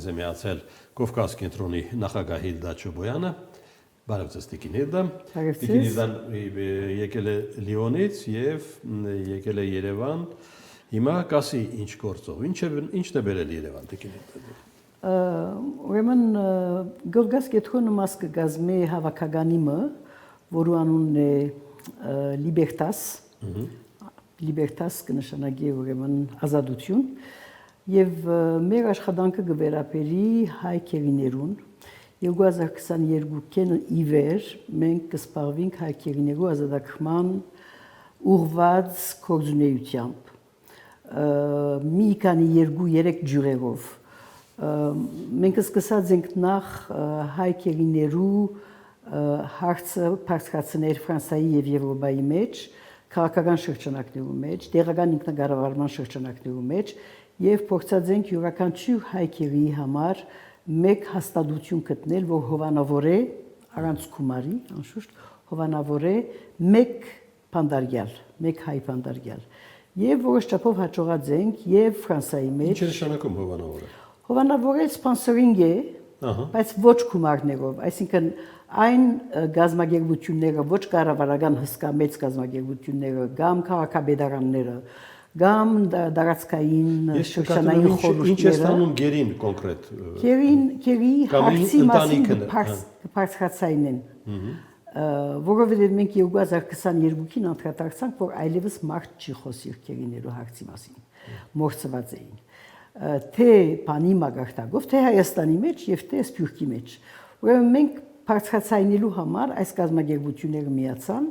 մեզ է միացել Կովկաս կենտրոնի նախագահ Հիլդա Չոբոյանը։ Բարև ձեզ Տիկին Հիլդա։ Տիկին Հիլդան եկել է Լիոնից եւ եկել է Երևան։ Հիմա կասի ինչ գործով։ Ինչն է բերել Երևան Տիկին Հիլդա։ Ուրեմն Կովկաս կենտրոնը մաս կգազմի հավաքականիմը, որը անունն է Libertas կնշանակի ուրեմն ազատություն եւ մեր աշխատանքը կվերապերի հայ քերիներուն 2022-ին ի վեր մենք կսպառվենք հայ քերիներու ազատագրման ուղղված կորձունեությամբ մի քանի 2-3 ջուրերով մենք սկսած ենք նախ հայ քերիներու հարցը բարձրացնել Ֆրանսիայի եւ Եվրոպայի մեջ քաղաքական շրջանակներու մեջ, տեղական ինքնակառավարման շրջանակներու մեջ եւ փորձած ենք յուրաքանչյուր հայկերի համար մեկ հաստատություն գտնել, որ հովանավոր է առանց գումարի, անշուշտ հովանավոր է մեկ բանդարգյալ, մեկ հայ բանդարգյալ։ Եվ որոշ չափով հաջողած ենք եւ Ֆրանսիայի մեջ։ Ինչ է նշանակում հովանավոր է։ Հովանավոր է սպոնսորինգ է, բայց ոչ գումարներով, այսինքն այն գազագերբությունները ոչ կառավարական հսկա մեծ գազագերբությունները կամ քաղաքապետարանները կամ դարածքային շրջանային խորհուրդները ինչ է ստանում գերին կոնկրետ գերի հարցի մասին բարձրացային են որովհետև մենք 2022-ին անդրադարձանք որ այլևս մարդ չի խոսի գերիներու հարցի մասին մորցված էին թե բանի մագարտակով թե Հայաստանի մեջ եւ թե Սփյուռքի մեջ ուրեմն մենք բարձրացնելու համար այս գազագերբությունները միացան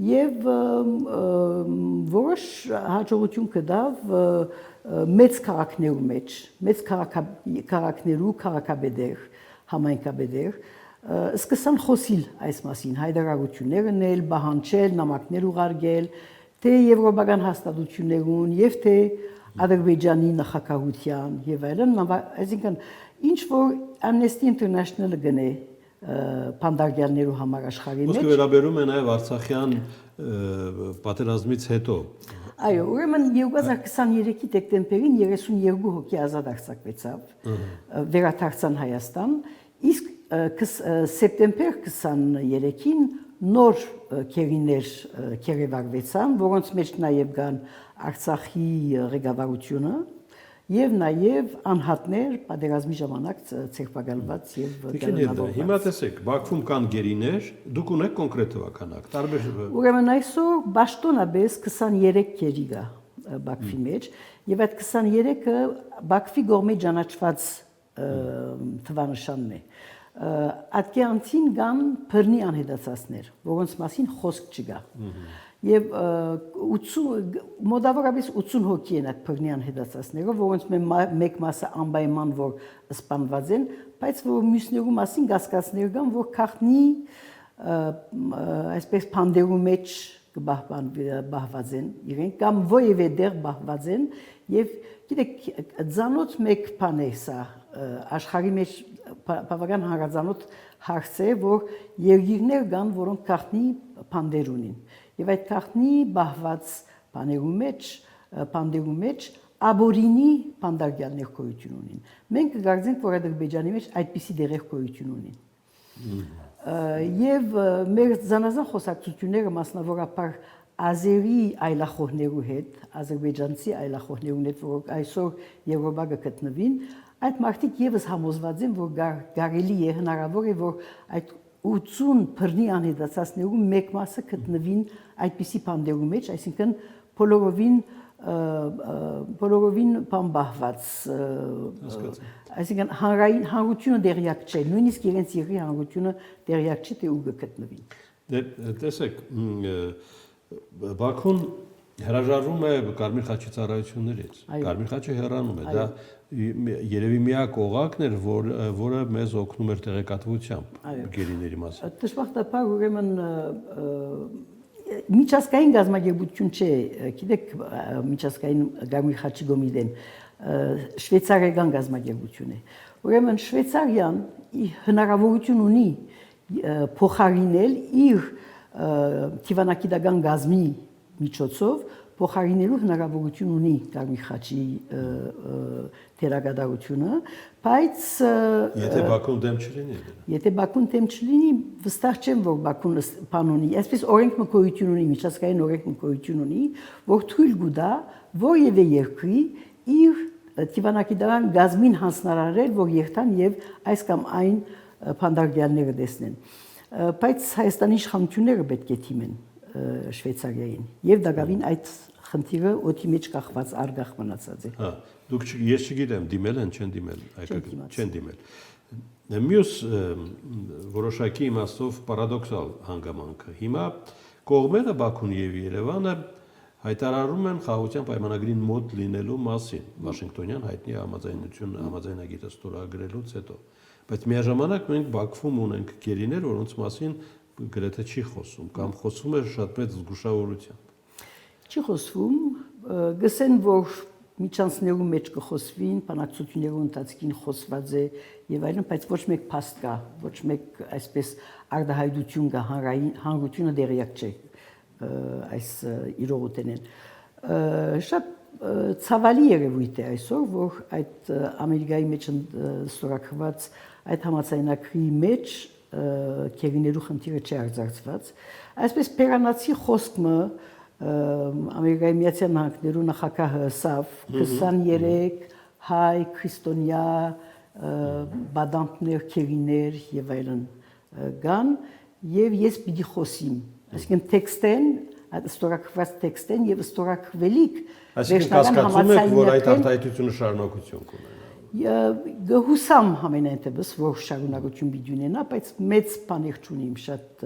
եւ որոշ հաջողություն կդավ մեծ քաղաքներու մեջ մեծ քաղաքներու քաղաքապետեր համայնքապետեր սկսան խոսիլ այս մասին հայտարարություններ անել բանջել նամակներ ուղարկել թե եվրոպական հաստատություններուն եւ թե Ադրբեջանի նախագահության եւ այլն այսինքն ինչ որ Amnesty International-ը գնե բանդարգյալներու համար աշխարհի մեջ։ Ոսկե վերաբերում է նաև Արցախյան պատերազմից հետո։ Այո, ուրեմն 2023-ի դեկտեմբերին 32 հոգի ազատ արձակվեցավ, վերադարձան Հայաստան, իսկ սեպտեմբեր 23-ին նոր քերիներ քերեվարվեցան, որոնց մեջ նաև կան Արցախի ղեկավարությունը եւ նաեւ անհատներ պատերազմի ժամանակ ցեղպակալված եւ դերնավորված։ Հիմա տեսեք, Բաքվում կան գերիներ, դուք ունեք կոնկրետ թվականակ, տարբեր։ Ուրեմն այսօր պաշտոնապես 23 գերի կա Բաքվի մեջ եւ այդ 23-ը Բաքվի կողմի ճանաչված թվանշանն է։ Ատկյանցին կան բռնի անհետացածներ, որոնց մասին խոսք չկա։ Եվ 80 մոտավորապես 80 հոգի են այդ բռնի անհետացածները, որոնց մեկ մասը անպայման որ սպանված են, բայց որ մյուսներու մասին կասկածներ կան, որ քաղտնի այսպես փանդերու մեջ կբահված են իրենք կամ ովևէ դեր բահված են եւ գիտեք ցանոթ մեկ բան է սա աշխարհի մեջ բավական հարազանոթ հարց է որ երկիրներ կան որոնք քաղտնի փանդեր ունին եւ այդ քաղտնի բահված բաներու մեջ աբորինի բանդարգյալներ գոյություն ունին մենք կգարձենք որ Ադրբեջանի մեջ այդպիսի դերեր գոյություն ունին եւ մեր զանազան խոսակցությունները մասնավորապես ազերի այլախոհներու հետ, ադրբեջանցի այլախոհներու հետ, որ այսօր Եվրոպա գտնվին, այդ մարդիկ եւս համոզված են, որ կարելի է հնարավոր է, որ այդ 80 բռնի անհետացածներու մեկ մասը գտնվին այդպիսի բանդերու մեջ, այսինքն բոլորովին բամբահված, այսինքն հանրությունը դերյակ չէ, նույնիսկ իրենց երկրի հանրությունը դերյակ չէ, թե ուր գտնվին։ Տեսեք, Բաքուն հրաժարվում է Կարմիր խաչի ծառայություններից։ Կարմիր խաչը հեռանում է, դա երևի միակ օղակն էր, որը մեզ օգնում էր տեղեկատվությամբ գերիների մասին։ Դժբախտաբար ուրեմն միջազգային գազագերբություն չէ, գիտեք, միջազգային Կարմիր խաչի կոմիտեն շվեյցարիական գազագերբություն է։ Ուրեմն Շվեյցարիան հնարավորություն ունի փոխարինել իր դիվանագիտական գազմի միջոցով փոխարինելու հնարավորություն ունի Կարմիր խաչի դերակատարությունը, բայց եթե Բաքուն դեմ չլինի դրա։ Եթե Բաքուն դեմ չլինի, վստահ չեմ, որ Բաքուն բան ունի, այսպես օրենք մկոյություն ունի, միջազգային օրենք մկոյություն ունի, որ թույլ կտա որևէ երկրի իր դիվանագիտական գազմին հանձնարարել, որ երթան եւ այս կամ այն փանդարգյալները տեսնեն։ Բայց Հայաստանի իշխանությունները պետք է թիմեն Շվեյցարիային եւ դակավին այդ խնդիրը օդի մեջ կախված արգախ մնացած է։ Հա, դուք ես չգիտեմ դիմել են, չեն դիմել, հայկական չեն դիմել։ Մյուս որոշակի իմաստով պարադոքսալ հանգամանքը։ Հիմա կողմերը Բաքուն եւ Երևանը հայտարարում են խաղաղության պայմանագրին մոտ լինելու մասին Վաշինգտոնյան հայտնի համաձայնագիրը ստորագրելուց հետո։ Բայց միաժամանակ մենք Բաքվում ունենք գերիներ, որոնց մասին գրեթե չի խոսում կամ խոսում է շատ մեծ զգուշավորությամբ։ Չի խոսվում, գսեն որ միջանցներու մեջ կխոսվին, բանակցություններու ընթացքին խոսված է եւ այլն, բայց ոչ մեկ փաստ կա, ոչ մեկ այսպես արտահայտություն կա հանրությունը դերյակ չէ այս իրողութենեն։ Շատ ցավալի երևույթ է այսօր, որ այդ Ամերիկայի մեջ ստորագրված այդ համաձայնագրի մեջ քերիներու խնդիրը չի արձարծված։ Այսպես Պերանացի խոսքը Ամերիկայի Միացյալ Նահանգներու նախագահը ասավ 23 հայ քրիստոնյա բադանտներ, քերիներ եւ այլն կան եւ ես պիտի խոսիմ։ Այսինքն տեքստեն, ստորագրված տեքստեն եւ ստորագրվելիք այսինքն կասկածում եք, որ այդ արտահայտությունը շարունակություն կունենա։ Գհուսամ համենայնտեպս որ շարունակություն պիտի ունենա, բայց մեծ բաներ չունիմ, շատ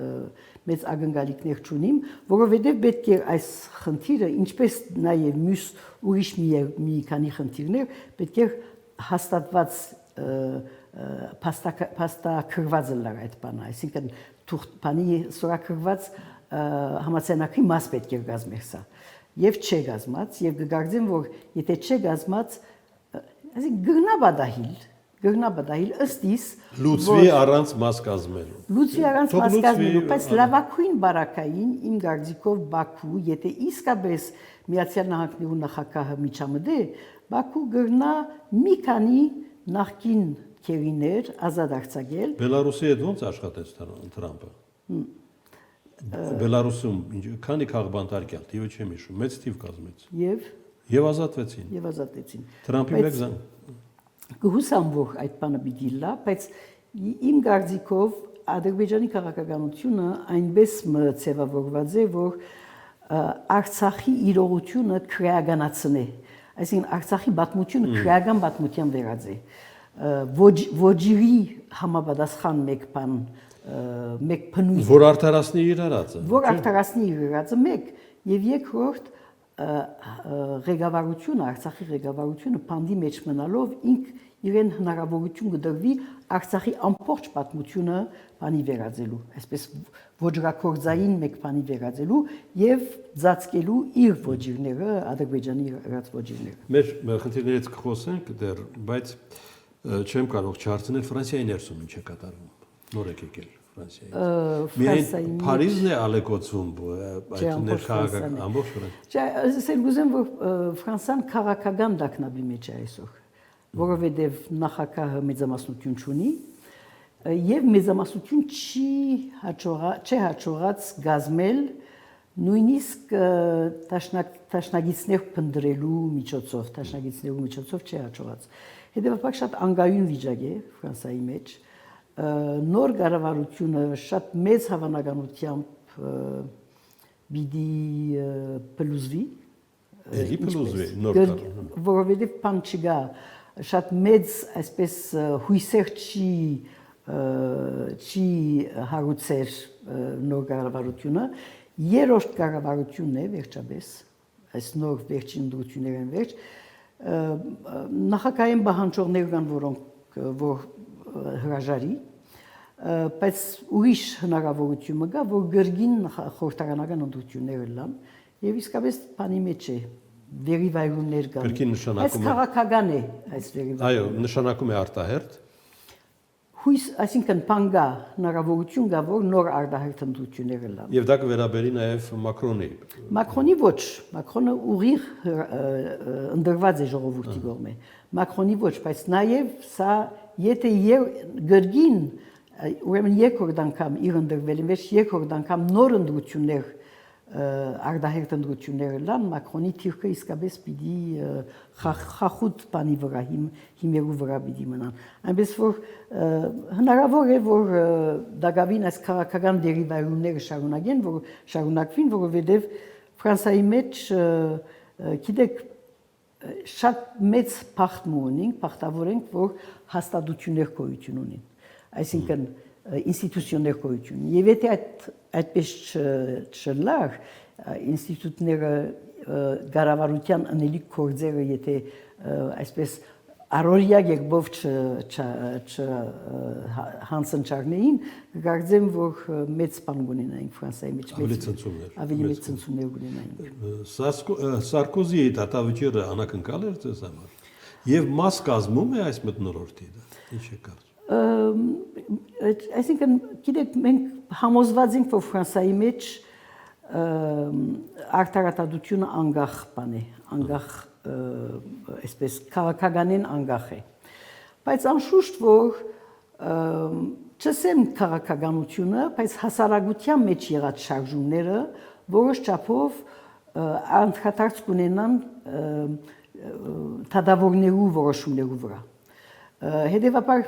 մեծ ակնկալիքներ չունիմ, որովհետև պետք է այս խնդիրը, ինչպես նաև մյուս ուրիշ մի քանի խնդիրներ, պետք է հաստատված փաստագրված լար այդ բանը, այսինքն բանի ստորագրված համաձայնագրի մաս պետք է կազմեր սա։ Եվ չէ կազմած, եւ կգարձեմ, որ եթե չէ կազմած, այսինքն գտնաբադահիլ ըստ իս լուծվի առանց մաս կազմելու։ Լուծվի առանց մաս կազմելու, բայց լավագույն բարակային իմ գարձիկով Բաքու, եթե իսկապես Միացյալ Նահանգներու նախագահը միջամտե, Բաքու գրնա մի քանի նախկին քերիներ ազատ արձակել։ Բելարուսի հետ ո՞նց աշխատեց Թրամփը։ Բելարուսում քանի քաղբանտարկյալ, թիվը չեմ հիշում, մեծ թիվ կազմեց։ Եվ ազատվեցին։ Թրամփի մեկ զան Գհուսամ որ այդ բանը պիտի լա, բայց իմ գարձիկով Ադրբեջանի քաղաքականությունը այնպես մցեվավորված է, որ Արցախի իրողությունը քրեականացնե, այսինքն Արցախի պատմությունը քրեական պատմության վերած է։ Ոջիրի համապատասխան մեկ բան, մեկ փնույթ, որ արդարացնի իր արածը։ Որ արդարացնի իր արածը մեկ, եւ երկրորդ ղեկավարությունը, Արցախի ղեկավարությունը բանդի մեջ մնալով ինք իրեն հնարավորություն կդրվի Արցախի ամբողջ պատմությունը բանի վերածելու, այսպես ոճրակորձային մեկ բանի վերածելու եւ ծածկելու իր ոճիրները, Ադրբեջանի իրաց ոճիրները։ Մեր խնդիրներից կխոսենք դեռ, բայց չեմ կարող չհարցնել Ֆրանսիայի ներսում ինչ է կատարվում։ Նոր եք եկել Ֆրանսիայից։ Միայն Փարիզն է ալեկոծվում այդ ներքաղաքական ամբողջ Ֆրանսիա։ Ասեմ ուզեմ, որ Ֆրանսիան քաղաքական դակնաբի մեջ է այսօր, որովհետև նախագահը մեծամասնություն չունի եւ մեծամասնություն չի հաջողած գազմել նույնիսկ տաշնագիցներ փնտրելու միջոցով չի հաջողած։ Հետևաբար շատ անգայուն վիճակ է Ֆրանսիայի մեջ։ Նոր կառավարությունը շատ մեծ հավանականությամբ պիտի փլուզվի, որովհետև բան չկա, շատ մեծ այսպես հույսեր չի հարուցեր նոր կառավարությունը, երրորդ կառավարությունն է վերջապես, այս նոր վերջին ընտրություններն վերջ, նախագահային պահանջողներ կան, որ հրաժարի, բայց ուրիշ հնարավորություն կա, որ գրգին խորհրդարանական ընտրությունները լան եւ իսկապես բանի մեջ է վերիվայրումներ կան։ Այս քաղաքական է այս վերիվայրումը։ Այո, նշանակում է արտահերթ։ հույս, այսինքն բանկա հնարավորություն կա, որ նոր արտահայտություններ լան։ Եվ դա կվերաբերի նաև Մակրոնի։ Մակրոնի ոչ, Մակրոնը ուղիղ ընդրված է ժողովրդի կողմէ։ Մակրոնի ոչ, բայց նաև սա եթե գրգին ուրեմն երկրորդ անգամ իր ընդրվելին մեջ երկրորդ անգամ նոր ընդրություններ արտահայտ ընդրությունները լան Մակրոնի թիրքը իսկապես պիտի խախուտ բանի վրա հիմերու վրա պիտի մնան այնպես որ հնարավոր է որ դակավին այս քաղաքական դերիվայրումները շարունակվին որովհետև Ֆրանսիայի մեջ գիտեք շատ մեծ պախտավոր ենք որ հաստատություններ գոյություն ունին այսինքն ինստիտուցիոններ գոյություն եւ եթե այդպես չլար ինստիտուտները կառավարության անելիք գործերը եթե այսպես առօրյա եղբով հանցնչարներին կգարձեմ որ մեծ բան ունենային Ֆրանսիայի մեջ ավելի մեծ ցնցումներ ունենային Սարկոզիի դատավճիռը անակնկալ էր ձեզ համար եւ մաս կազմում է այս մթնոլորտի դա ինչ է կարծում այսինքն գիտեք մենք համոզված ենք որ Ֆրանսիայի մեջ արտարատությունը անգախ բան է անգախ այսպես քաղաքականին անգախ է բայց անշուշտ որ չսեմ քաղաքականությունը բայց հասարակության մեջ եղած շարժումները որոշ չափով անդրադարձ կունենան թադավորներու որոշումներու վրա հետևաբար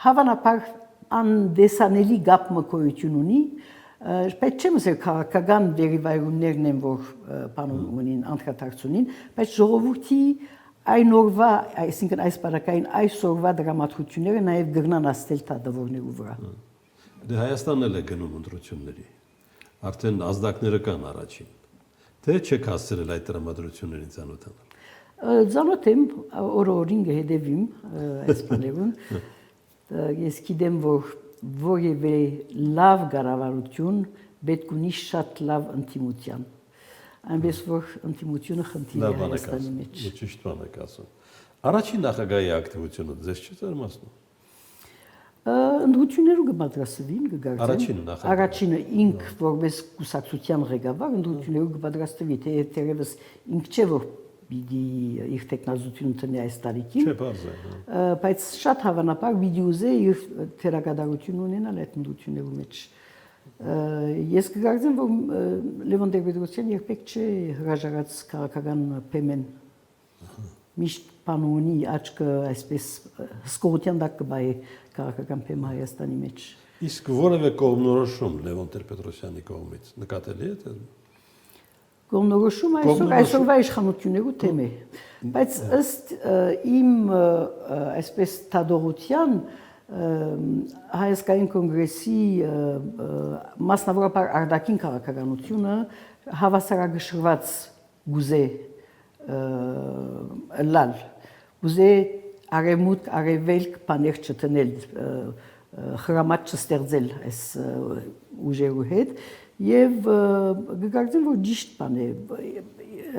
հավանաբար անդեսանելի գապ մկոյություն ունի բայց չեմ ասել քաղաքական դերիվայրումներն են որ բանուն ունին անդրադարձ ունին բայց ժողովրդի այն օրվա այսինքն այս բարակային այսօրվա դրամատուրգությունները նաև գրնան աստել թադավորներու վրա դե Հայաստանն էլ է գնում ընտրությունների արդեն ազդակները կան առաջին թե չեք հասցրել այդ դրամատուրգություններին ծանոթանալ ծանոթ եմ օրորին կհետևիմ այս բաներուն ես գիտեմ որ որևէ լավ կառավարություն պետք ունի շատ լավ ընդդիմություն այնպես որ ընդդիմությունը խնդիր է Հայաստանի մեջ ճիշտ բան եք ասում առաջին նախագահի ակտիվությունը ձեզ չի զարմացնում ընդդիմությունները կպատրաստվին կգործեն առաջինը ինք որպես կուսակցության ղեկավար ընդդիմությունները կպատրաստվի թե երևս ինք չէ որ պիտի իր տեխնազությունը տնի այս տարիքին չէ բարձ է բայց շատ հավանաբար պիտի ուզե իր թերակատարություն ունենալ այդ ընդդիմությունների մեջ ես կգործեմ որ Լևոն Տեր-Պետրոսյանը երբեք չէ հրաժարած քաղաքական փեմեն միշտ բան ունի աչքը այսպես հսկողության տակ կբայի քաղաքական փեմ Հայաստանի մեջ իսկ որևէ կողմնորոշում Լևոն Տեր-Պետրոսյանի կողմից նկատելի է թե կողմնորոշում այսօրվա իշխանություններու թեմ է բայց ըստ իմ այսպես թադողության Հայաստանի կոնգրեսի մասնավորապես արտաքին քաղաքականությունը հավասարակշռված գուզե լալ գուզե արևմուտք արևելք բաներ չտնել խրամատ չստեղծել այս ուժերու հետ եւ գկարծեմ որ ճիշտ բան է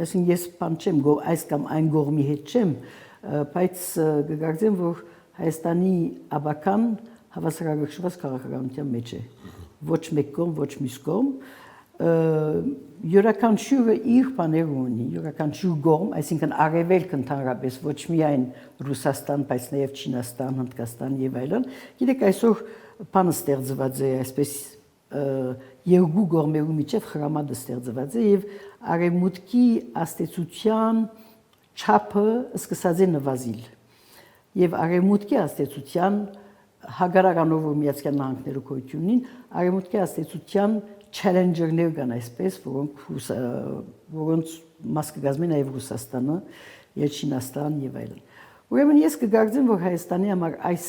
այսինքն ես բան չեմ այս կամ այն գողմի հետ չեմ բայց գկարծեմ որ Հայաստանի աբական հավասարակշռված քաղաքականության մեջ է ոչ մեկ կողմ ոչ մյուս կողմ յուրաքանչյուրը իր բաները ունի յուրաքանչյուր կողմ այսինքն արևելք ընդհանրապես ոչ միայն Ռուսաստան բայց նաև Չինաստան Հնդկաստան եւ այլն գիտեք այսօր բանը ստեղծված է այսպես երկու կողմերու միջև խրամատը ստեղծված է եւ արևմուտքի աստեցության չափը սկսած է նվազիլ եւ արևմուտքի աստեցության հագարականով Միացյալ Նահանգներու գոյությունին արևմուտքի աստեցության challenger-ներ կան այսպես որոնց մաս կգազմի նաեւ Ռուսաստանը եւ Չինաստան եւ այլն ուրեմն ես կգործեմ որ Հայաստանի համար այս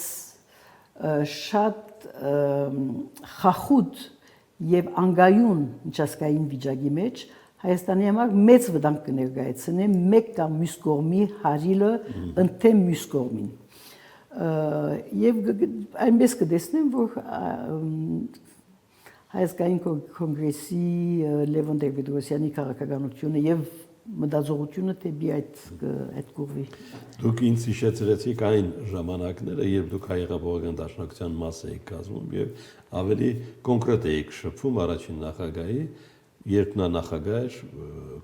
շատ խախուտ եւ անգայուն միջազգային վիճակի մեջ Հայաստանի համար մեծ վտանգ կներկայացնի մեկ կամ մյուս կողմի հարիլը ընդդեմ մյուս կողմին եւ այնպես կտեսնեմ որ Հայաստանի կոնգրեսի Լևոն Տեր-Պետրոսյանի քաղաքականությունը եւ մտածողությունը դեպի այդ կողմի։ Դուք ինձ հիշեցրեցիք այն ժամանակները, երբ դուք հայ հեղափոխական դաշնակցության մաս էիք կազմում եւ ավելի կոնկրետ էիք շփվում առաջին նախագահի, երբ նա նախագահ էր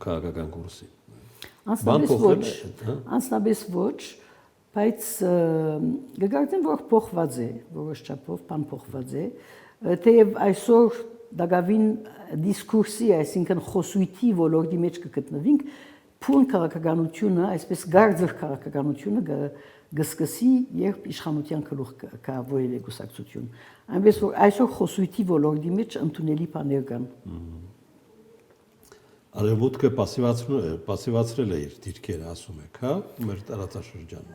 քաղաքական կուրսի։ Անձնապես ոչ, բայց գիտեմ, որ փոխված է, որոշ չափով բան փոխված է, թեև այսօր դակավին դիսկուրսի, այսինքն խոսույթի ոլորտի մեջ կգտնվենք, փուն քաղաքականությունը, այսպես գարձր քաղաքականությունը գսկսի, երբ իշխանության գլուխ կավորել է կուսակցություն։ Այնպես որ այսօր խոսույթի ոլորտի մեջ ընդունելի բաներ կան։ Արևմուտքը պասիվացրել է իր դիրքերը, ասում եք, հա, մեր տարածաշրջանում։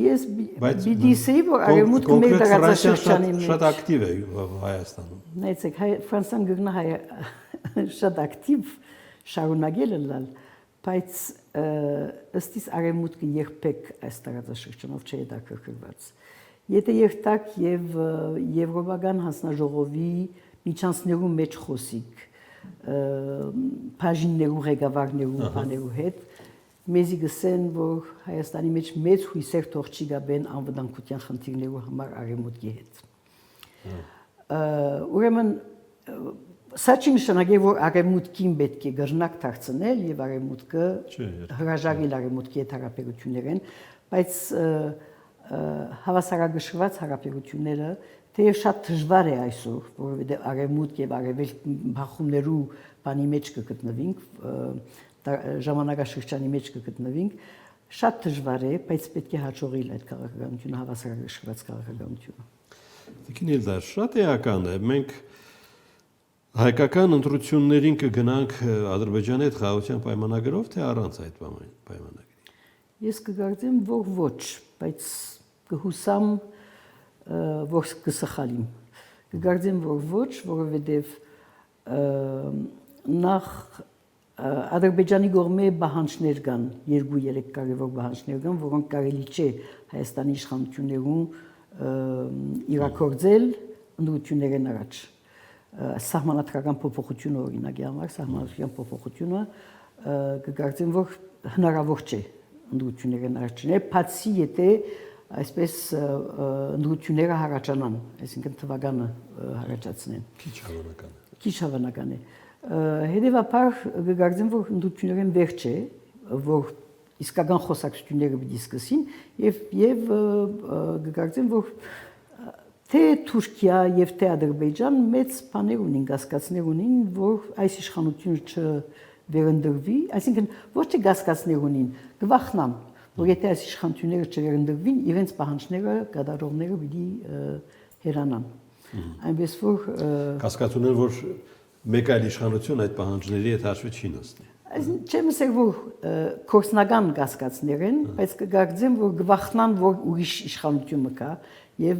Ես պիտի ասեի, որ արևմուտքը մեր տարածաշրջանի մեջ շատ ակտիվ է Հայաստանում։ Նայեցեք, Ֆրանսիան գտնա շատ ակտիվ շարունակել լալ, բայց ըստ իս արևմուտքը երբեք այս տարածաշրջանով չէ հետաքրքրված։ Եթե երթակ եւ եվրոպական հանձնաժողովի միջանցներու մեջ խոսիկ բաժիններու ղեկավարներու բաներու հետ մեզի գսեն, որ Հայաստանի մեջ մեծ հույսեր թող չի գաբեն անվտանգության խնդիրներու համար արևմուտքի հետ։ Ուրեմն սա չի նշանակի, որ արևմուտքին պետք է գռնակ դարձնել եւ արևմուտքը հրաժարել արևմուտքի հետ հարաբերություններեն, բայց հավասարակշռված հարաբերությունները թեև շատ դժվար է այսօր, որովհետև արևմուտք եւ արևելք բախումներու բանի մեջ կգտնվենք, ժամանակաշրջանի մեջ կգտնվենք, շատ դժվար է, բայց պետք է հաջողել այդ քաղաքականությունը, հավասարակշռված քաղաքականությունը։ Տիկին Իլդար, շատ էական է, մենք հայկական ընտրություններին կգնանք Ադրբեջանի հետ խաղաղության պայմանագրով, թե առանց այդ պայմանագրի։ Ես կգործեմ, որ ոչ, բայց կհուսամ, որ կսխալիմ։ Կգործեմ, որ ոչ, որովհետև նախ Ադրբեջանի կողմէ բանջներ կան, 2-3 կարևոր բանջներ կան, որոնք կարելի չէ Հայաստանի իշխանություններուն իրակորձել ընդդիմություններեն առաջ։ Սահմանադրական փոփոխությունը օրինակի համար, սահմանադրական փոփոխությունը կգործեմ, որ հնարավոր չէ ընդդիմություններեն առաջ չնել, բացի եթե այսպես ընդդիմությունները հարաճանան, այսինքն թվականը հարաճացնեն։ Քիչ հավանական է։ Հետևաբար կգործեմ, որ ընդդիմություններեն վերջ է, որ իսկական խոսակցությունները պիտի սկսին եւ կգործեմ, որ թե Թուրքիա եւ թե Ադրբեջան մեծ բաներ ունին, կասկածներ ունին, որ այս իշխանությունը չվերընդրվի, այսինքն ոչ թե կասկածներ ունին, կվախնան, որ եթե այս իշխանությունները չվերընդրվին, իրենց պահանջները, կատարողները պիտի հեռանան։ Այնպես որ կասկած ունեն, որ մեկ այլ իշխանություն այդ պահանջների հետ հաշվի չի նստի։ Չեմ ասել, որ կորսնական կասկածներ են, բայց կգործեմ, որ կվախնան, որ ուրիշ իշխանություն կա եւ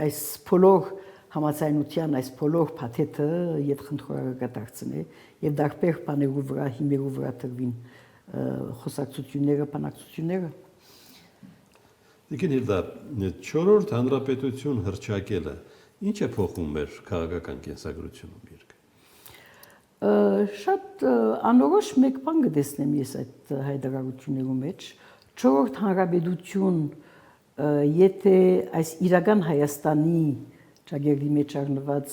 այս բոլոր համաձայնության, այս բոլոր փաթեթը յետխնդրորը կդարձնի եւ դարբեր բաներու վրա, հիմերու վրա տրվին խոսակցությունները, բանակցությունները։ Տիկին Իլդար, 4-րդ հանրապետություն հռչակելը ինչ է փոխում մեր քաղաքական կենսագրությունում երկը։ Շատ անորոշ մեկ բան կտեսնեմ ես այդ հայտարարություններու մեջ, 4-րդ հանրապետություն եթե այս իրական Հայաստանի ճագերի մեջ առնված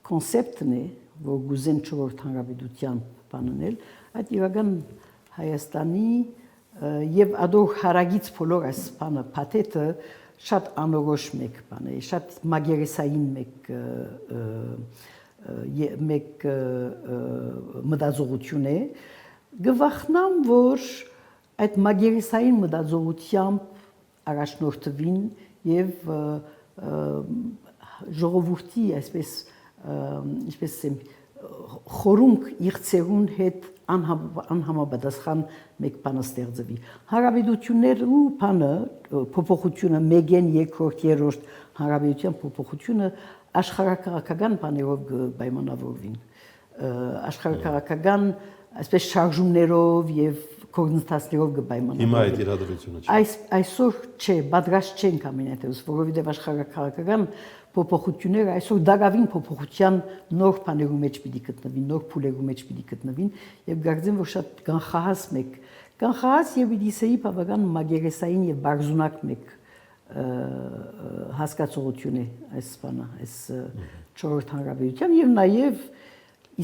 կոնցեպտն է, որ գուզեն 4-րդ հանրապետության բանանել, այդ իրական Հայաստանի եւ ադոր հարագից բոլոր այս բանը փաթեթը շատ անորոշ մեկ բան է, շատ մագերեսային մեկ մտածողություն է, գվախնամ, որ այդ մագերեսային մտածողությամբ առաջնորդվին եւ ժողովրդի այսպես ասեմ խորունկ իղծերուն հետ անհամապատասխան մեկ բան ստեղծվի։ Հանրապետություններու բանը փոփոխությունը մեգեն երկրորդ երրորդ հանրապետության փոփոխությունը աշխարհակաղակական բաներով պայմանավորվին։ Աշխարհակաղակական այսպես շարժումներով եւ կողմնացներով կպայմանավորվի։ Հիմա այդ իրադրությունը չէ։ Այսօր չէ, պատրաստ չենք ամենատեղս, որովհետեւ աշխարհակաղակական փոփոխությունները այսօր դակավին փոփոխության նոր բաներու մեջ պիտի գտնվին, նոր փուլերու մեջ պիտի գտնվին եւ գարձեմ որ շատ կանխահաս մեկ, կանխահաս եւ իդիսեի բավական մագերեսային եւ բարձունակ մեկ հասկացողություն է այս բանը, այս չորրորդ հանրապետության եւ նաեւ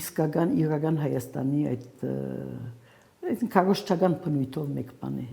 իսկական իրական Հայաստանի այդ քարոշչական բնույթով մեկ բան է։